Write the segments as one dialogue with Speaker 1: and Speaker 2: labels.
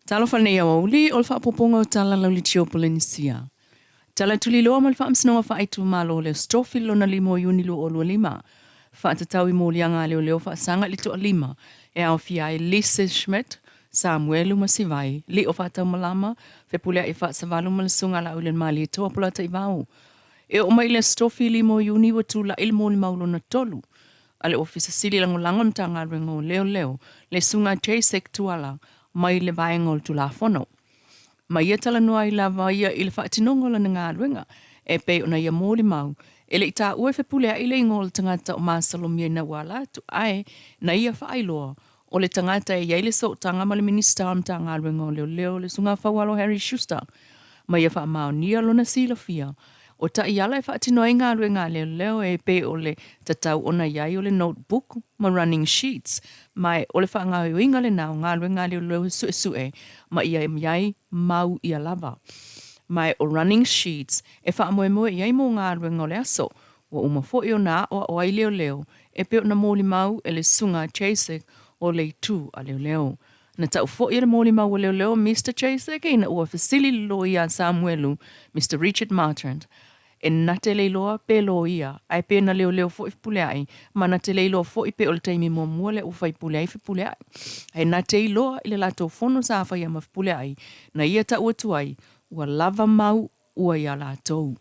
Speaker 1: Tala whanea wauli o le whaapoponga o tala lauli tio Polynesia. Tala tuli loa ma le whaamsinoa whaaitu malo le strofi lona limo iuni lo o lua lima. Whaatatau I mōlianga leo leo whaasanga li toa lima. E au fiai Lise Schmidt, Samuelu Masivai, li o whaatau malama, whepulea I whaasavalu malasunga la ulen mali e toa polata I vau. E o mai le strofi limo iuni wa tula il mōli maulo na tolu. Ale ofisa sili lango langon tanga rengo leo leo, le sunga J-Sec tuala, mai le vaenga tu la fono. Mai e tala noa I lava ia I le whaatinongo la ngā ruenga, e pe ona ia mōli mau, e le I tā ue whepulea I le ingol tangata o Masalomia na wala tu ai na ia whaailoa, o le tangata e iaile so tanga ma le minista am tā ngā ruenga o leo leo le sunga whawalo Harry Schuster. Mai ia whaamao nia lona sila fia, o ta iala e whaatinoa I ngā ruenga leo leo e pe o le tatau ona iai o le notebook ma running sheets, mai o le whaangau inga le nao ngā ruenga leo leo sue ma ia iai mau ia lava. Mai o running sheets e whaamoe iai mo ngā ruenga o le aso, wa umafo I o nā o ai leo leo, e pe o na mōli mau e le sunga Chasek o le tū a leo leo. Na tau fo I le mōli mau o leo leo Mr. Chasek e na ua fasili lo ia Samuelu, Mr. Richard Martrand. E nate leiloa pe lo ia, ai pe na leo leo fo I puleai, ma nate leiloa fo I pe o le taimi mua mua le ufa I puleai fi puleai. Ai nate iloa I le lato fono sa awha ia ma fi puleai, na ia ta ua tuai, ua lava mau ua ia latou.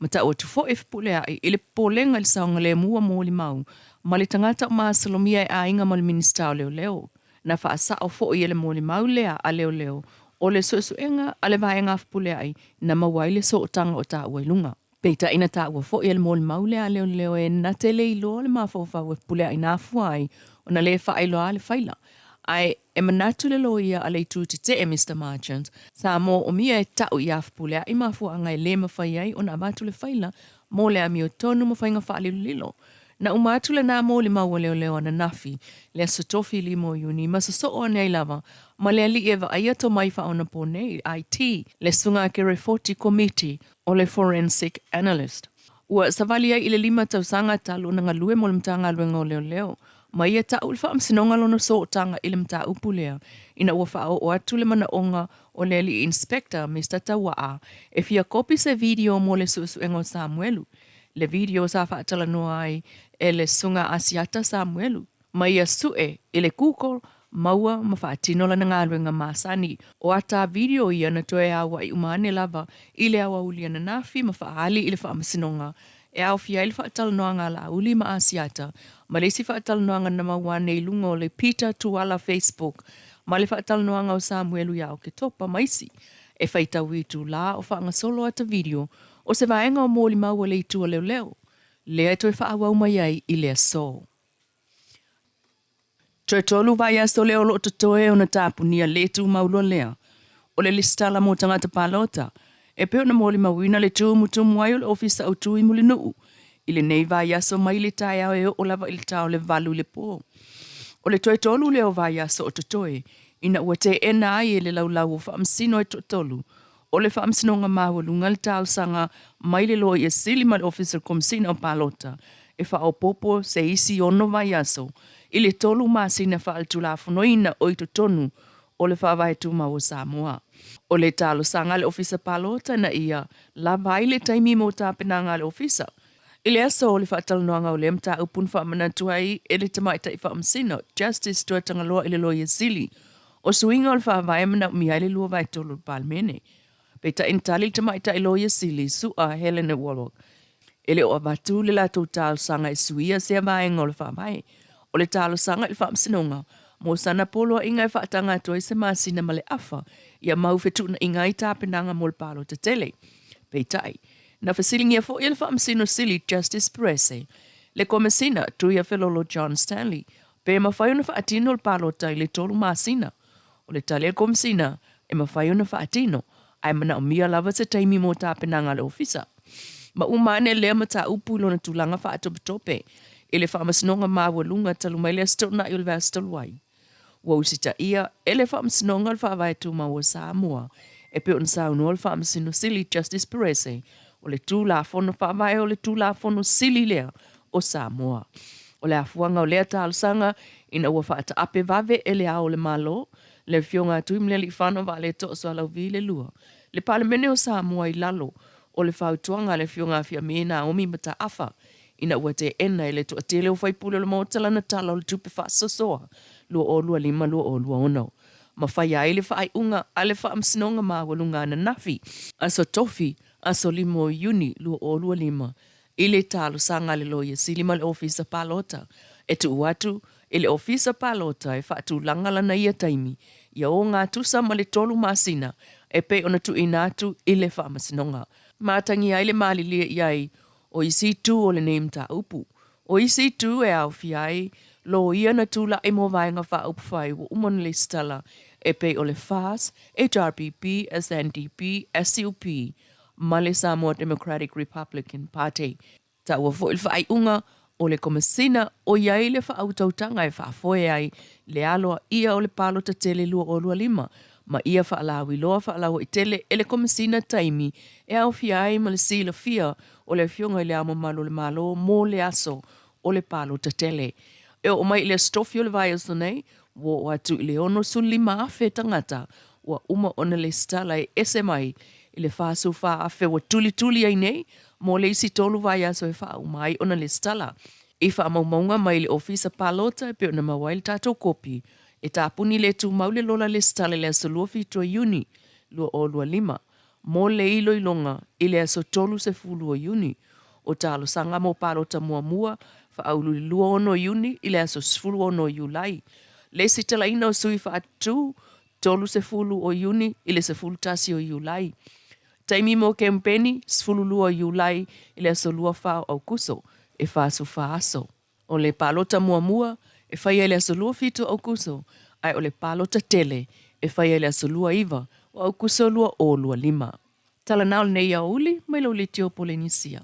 Speaker 1: Ma ta ua tu fo I fi puleai, I le polenga le saonga le mua mōli mau, ma le tangata o Masalomia e a inga ma le minister o leo leo. Na whaasa o fo I le mōli mau lea a leo leo, o le suenga a le vaenga fi puleai, na mawaile so o tanga o ta ua ilunga. Peita ina ta ua fo I le mōli maule a leo leo e na te leilo le mawhawha ua pulea I nā fuai o na le whaailoa le whaila. Ai e manatu le loia a le tū te Mr. Marchant, sa mō o mia e tau I afu pulea I mawhua ngai le mawhai ai o na abatu le whaila, mō le a mio tonu mawhainga whaalilo lilo. Na umatu le nā mōli maua leo leo ana nafi, le asotofi limo iuni, ma so o nei lava, ma le ali eva aia to mai whaona po nei, IT, le sunga ke Refoti Committee, o le Forensic Analyst. Ua savalia I le 5 tausanga talo na ngalue mo le mtanga luenga o leo leo, ma ia ta ulfa am sinonga lono so o tanga I le mta upulea, ina ua whao o atu le mana onga o le li inspector Mr. Tawaa, e fia kopi se video mo le suengo Samuelu. Le video sa whaatala noa ai e le sunga asiata Samuelu. Ma ia sue I le kūkol, maua ma whaatino la ngā ruenga māsani. O ata video ia na toe awa I umane lava, I le awa uli ana nafi ma whaali I le whaamasinonga. E au fia I le whaatala noa ngā la uli ma asiata. Ma le si whaatala noa ngā nama wane I lunga o le Peter Tuala Facebook. Ma le whaatala noa ngā o Samuelu ia o ke topa maisi. E whaita witu la o whaanga solo ata video. O se vaenga o mōli maua le itua leo leo. Lea e toi whaawau mai ai I lea so. Toi tolu vai aso leo lo totoe o na tāpunia le tu maulua lea. O le listala mo tangata palota. E peo na mōli mawina le tu mutumu ai o le ofisa au tui muli nuu. I le nei vai aso mai le tai au e o lava I le tau le valu le po. O le toi tolu leo vai aso o totoe. Ina ua te ena ai e le laulau o whaamsino e tolu. O le whaamsinonga mahulunga le tāusanga mai le loa I sili ma le officer komsina o palota. E wha popo se isi ono vai aso. I le tolu masina wha altu la funoina o I tonu o le whawai tuma o Samoa. O le tālusanga le officer palota na ia la vai le taimi mo tāpenanga le officer. I le aso o le whaatalanoanga o le mta upun whaamanatua ai e le tamaita I whaamsino, justice tuatanga loa I le loa sili. O suinga o le whawai mana mi ai le lua vai tolu palmene. Peita intali tamaita I loia sili sua Helena Warlock. Ele o avatu le lato tal sanga I suia se vaenga o le whamai. O le talo sanga I whaamsinonga. Mo sana polo inga I whaatanga toi se masina ma le afa. Ia mau whetuna inga I tāpenanga mo le palo te tele. Peitai. Na whasilingia fo I le whaamsino sili Justice Prese. Le komesina tuia felolo John Stanley. Pe mawhaiuna whaatino le palo tai le tolu masina. O le tale komesina e mawhaiuna whaatino. Ai mana o mia lava se taimi mo tāpenanga le ofisa. Ma umane lea mata upulo na tulanga wha atope. Ele whaamasinonga mawalunga talu mai lea stona I ulwa stolwai. Wa usita ia, ele whaamasinonga le whaawai tuma o Samoa. E pe on sauno le whaamasino sili Justice Perese. O le tūla fono whaawai o le tūla fono sili lea o Samoa. O le afuanga o lea tālusanga ina ua whaata ape vave ele ao le malo. Le fionga tui mle li whana wa le to so lau vi le lua. Le pale mene o Samoa I lalo o le whautuanga le fionga fia mena omi mata afa. Ina ua te ena le to atele o whaipule le maotala na tala o le tupe whaasosoa. Lua o lua lima, lua o lua ono. Ma whai ai le whaai unga a le wha amsinonga maa walunga na nafi. Aso tofi, aso limo uni, lua o lua lima. Ile talo sanga le loia silima le ofisa palota. E tu uatu, ile ofisa palota e whaatu langala na ia taimi. Ia o ngā tusa ma le tolu masina. E pe ona tu inatu ile wha amasinonga. Mātangi ai le maalilia iai o isi tu o le neim ta upu. O isi tu e au fiai lo ia na tula e mo vaenga wha upu whai wo umon le stala e pe o le FAS, HRPP, SNDP, SUP, ma le Samoa Democratic Republican Party. Ta ua fo il whai unga o le komasina o iai le wha au tautanga e wha foe ai le aloa ia o le palo ta tele lua o lua lima. Ma ia wha alawi loa wha alawa I tele e le komasina taimi e au fiai ma le sila fia o le fionga I le amo malo le malo mo le aso o le palo ta tele. E o mai le stofi o le vai oso nei, wo atu I le ono suli maafe tangata, wa uma ona le stala e ese mai I le whaasu wha afe wa tuli tuli ai nei, mo le isi tolu vai aso e wha umai ona le stala. I wha amaumaunga mai le ofisa palota e pe ona mawail tatou kopi, e tāpuni le tu maule lola le stala le aso lua fitua Iuni, lua o lua lima, mo le ilo ilonga I le aso tolu se fulu o Iuni, o talo sanga mo palota mua mua, fa aulu lua ono Iuni I le aso sfulu ono Iulai. Le si tala ina o sui fa atu, tolu se fulu o Iuni I le se fulu tasi o Iulai. Taimi mo kempeni, sfulu lua Iulai I le aso lua fa au kuso, e fa aso fa aso. O le palota mua mua, e fai ele aso lua fitu au kuso, ai o le palota tele, e fai ele aso lua iwa, o au kuso lua o lua lima. Tala nao nei a uli, mai lo le tio Polenisia.